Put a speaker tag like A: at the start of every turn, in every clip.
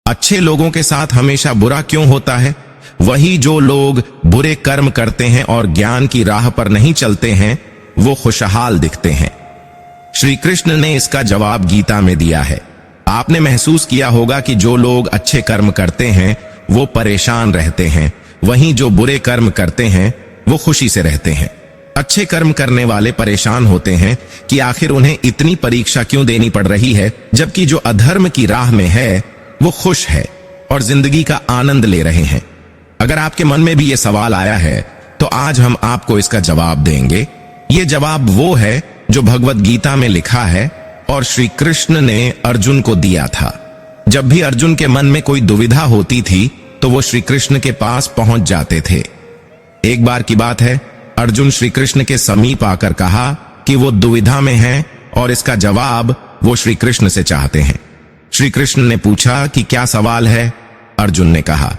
A: अच्छे लोगों के साथ हमेशा बुरा क्यों होता है? वही जो लोग बुरे कर्म करते हैं और ज्ञान की राह पर नहीं चलते हैं, वो खुशहाल दिखते हैं। श्री कृष्ण ने इसका जवाब गीता में दिया है। आपने महसूस किया होगा कि जो लोग अच्छे कर्म करते हैं वो परेशान रहते हैं, वहीं जो बुरे कर्म करते हैं वो खुशी से रहते हैं। अच्छे कर्म करने वाले परेशान होते हैं कि आखिर उन्हें इतनी परीक्षा क्यों देनी पड़ रही है, जबकि जो अधर्म की राह में है वो खुश है और जिंदगी का आनंद ले रहे हैं। अगर आपके मन में भी ये सवाल आया है तो आज हम आपको इसका जवाब देंगे। ये जवाब वो है जो भगवत गीता में लिखा है और श्री कृष्ण ने अर्जुन को दिया था। जब भी अर्जुन के मन में कोई दुविधा होती थी तो वो श्री कृष्ण के पास पहुंच जाते थे। एक बार की बात है, अर्जुन श्री कृष्ण के समीप आकर कहा कि वो दुविधा में है और इसका जवाब वो श्री कृष्ण से चाहते हैं। श्री कृष्ण ने पूछा कि क्या सवाल है? अर्जुन ने कहा,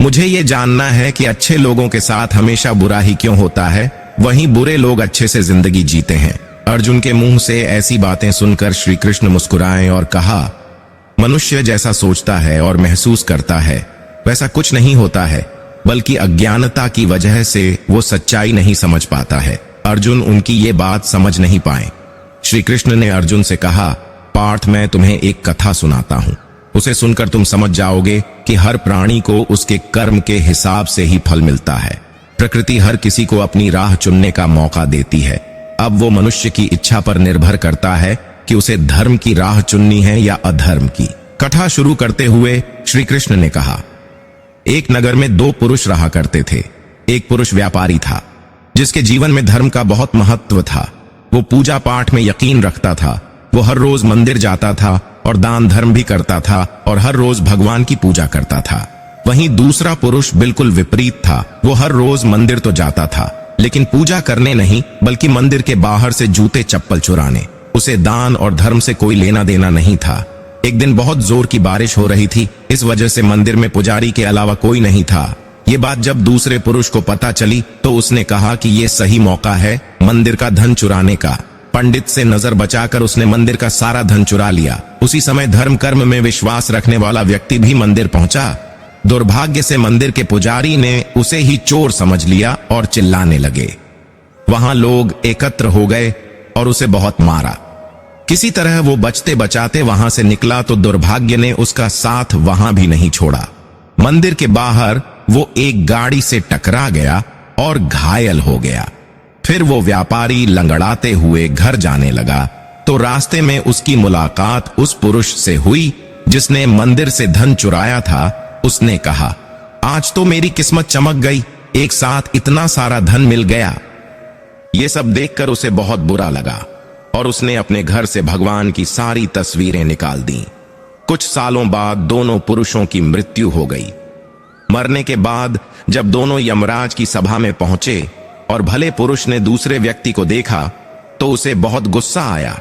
A: मुझे ये जानना है कि अच्छे लोगों के साथ हमेशा बुरा ही क्यों होता है, वहीं बुरे लोग अच्छे से जिंदगी जीते हैं। अर्जुन के मुंह से ऐसी बातें सुनकर श्री कृष्ण मुस्कुराए और कहा, मनुष्य जैसा सोचता है और महसूस करता है वैसा कुछ नहीं होता है, बल्कि अज्ञानता की वजह से वो सच्चाई नहीं समझ पाता है। अर्जुन उनकी ये बात समझ नहीं पाए। श्री कृष्ण ने अर्जुन से कहा, पार्थ, मैं तुम्हें एक कथा सुनाता हूं। उसे सुनकर तुम समझ जाओगे कि हर प्राणी को उसके कर्म के हिसाब से ही फल मिलता है। प्रकृति हर किसी को अपनी राह चुनने का मौका देती है। अब वो मनुष्य की इच्छा पर निर्भर करता है कि उसे धर्म की राह चुननी है या अधर्म की। कथा शुरू करते हुए श्री कृष्ण ने कहा, एक नगर में दो पुरुष रहा करते थे। एक पुरुष व्यापारी था जिसके जीवन में धर्म का बहुत महत्व था। वो पूजा पाठ में यकीन रखता था। वो हर रोज मंदिर जाता था और दान धर्म भी करता था और हर रोज भगवान की पूजा करता था। वहीं दूसरा पुरुष बिल्कुल विपरीत था। वो हर रोज मंदिर तो जाता था लेकिन पूजा करने नहीं, बल्कि मंदिर के बाहर से जूते चप्पल चुराने। उसे दान और धर्म से कोई लेना देना नहीं था। एक दिन बहुत जोर की बारिश हो रही थी। इस वजह से मंदिर में पुजारी के अलावा कोई नहीं था। ये बात जब दूसरे पुरुष को पता चली तो उसने कहा कि ये सही मौका है मंदिर का धन चुराने का। पंडित से नजर बचाकर उसने मंदिर का सारा धन चुरा लिया। उसी समय धर्म कर्म में विश्वास रखने वाला व्यक्ति भी मंदिर पहुंचा। दुर्भाग्य से मंदिर के पुजारी ने उसे ही चोर समझ लिया और चिल्लाने लगे। वहां लोग एकत्र हो गए और उसे बहुत मारा। किसी तरह वो बचते बचाते वहां से निकला तो दुर्भाग्य ने उसका साथ वहां भी नहीं छोड़ा। मंदिर के बाहर वो एक गाड़ी से टकरा गया और घायल हो गया। फिर वो व्यापारी लंगड़ाते हुए घर जाने लगा तो रास्ते में उसकी मुलाकात उस पुरुष से हुई जिसने मंदिर से धन चुराया था। उसने कहा, आज तो मेरी किस्मत चमक गई, एक साथ इतना सारा धन मिल गया। ये सब देखकर उसे बहुत बुरा लगा और उसने अपने घर से भगवान की सारी तस्वीरें निकाल दी। कुछ सालों बाद दोनों पुरुषों की मृत्यु हो गई। मरने के बाद जब दोनों यमराज की सभा में पहुंचे और भले पुरुष ने दूसरे व्यक्ति को देखा तो उसे बहुत गुस्सा आया।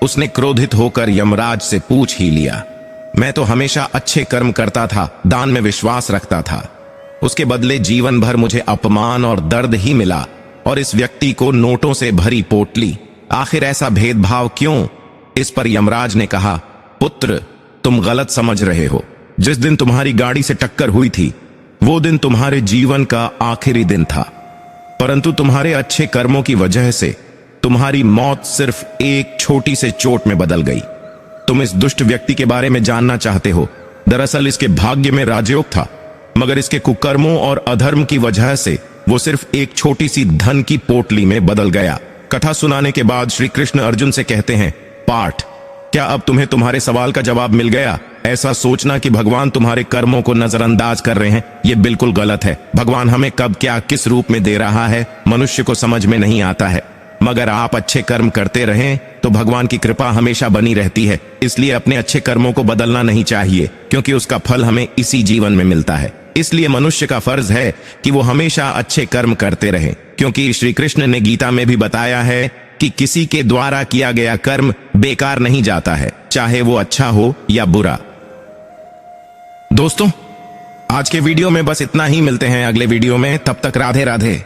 A: उसने क्रोधित होकर यमराज से पूछ ही लिया, मैं तो हमेशा अच्छे कर्म करता था, दान में विश्वास रखता था, उसके बदले जीवन भर मुझे अपमान और दर्द ही मिला और इस व्यक्ति को नोटों से भरी पोटली, आखिर ऐसा भेदभाव क्यों? इस पर यमराज ने कहा, पुत्र, तुम गलत समझ रहे हो। जिस दिन तुम्हारी गाड़ी से टक्कर हुई थी वो दिन तुम्हारे जीवन का आखिरी दिन था, परंतु तुम्हारे अच्छे कर्मों की वजह से तुम्हारी मौत सिर्फ एक छोटी से चोट में बदल गई। तुम इस दुष्ट व्यक्ति के बारे में जानना चाहते हो। दरअसल इसके भाग्य में राजयोग था, मगर इसके कुकर्मों और अधर्म की वजह से वो सिर्फ एक छोटी सी धन की पोटली में बदल गया। कथा सुनाने के बाद श्री कृष्ण अर्जुन से कहते हैं, पार्थ, क्या अब तुम्हें तुम्हारे सवाल का जवाब मिल गया? ऐसा सोचना कि भगवान तुम्हारे कर्मों को नजरअंदाज कर रहे हैं, ये बिल्कुल गलत है। भगवान हमें कब क्या किस रूप में दे रहा है मनुष्य को समझ में नहीं आता है, मगर आप अच्छे कर्म करते रहें तो भगवान की कृपा हमेशा बनी रहती है। इसलिए अपने अच्छे कर्मों को बदलना नहीं चाहिए, क्योंकि उसका फल हमें इसी जीवन में मिलता है। इसलिए मनुष्य का फर्ज है कि वो हमेशा अच्छे कर्म करते रहे, क्योंकि श्री कृष्ण ने गीता में भी बताया है कि किसी के द्वारा किया गया कर्म बेकार नहीं जाता है, चाहे वो अच्छा हो या बुरा। दोस्तों, आज के वीडियो में बस इतना ही। मिलते हैं अगले वीडियो में, तब तक राधे राधे।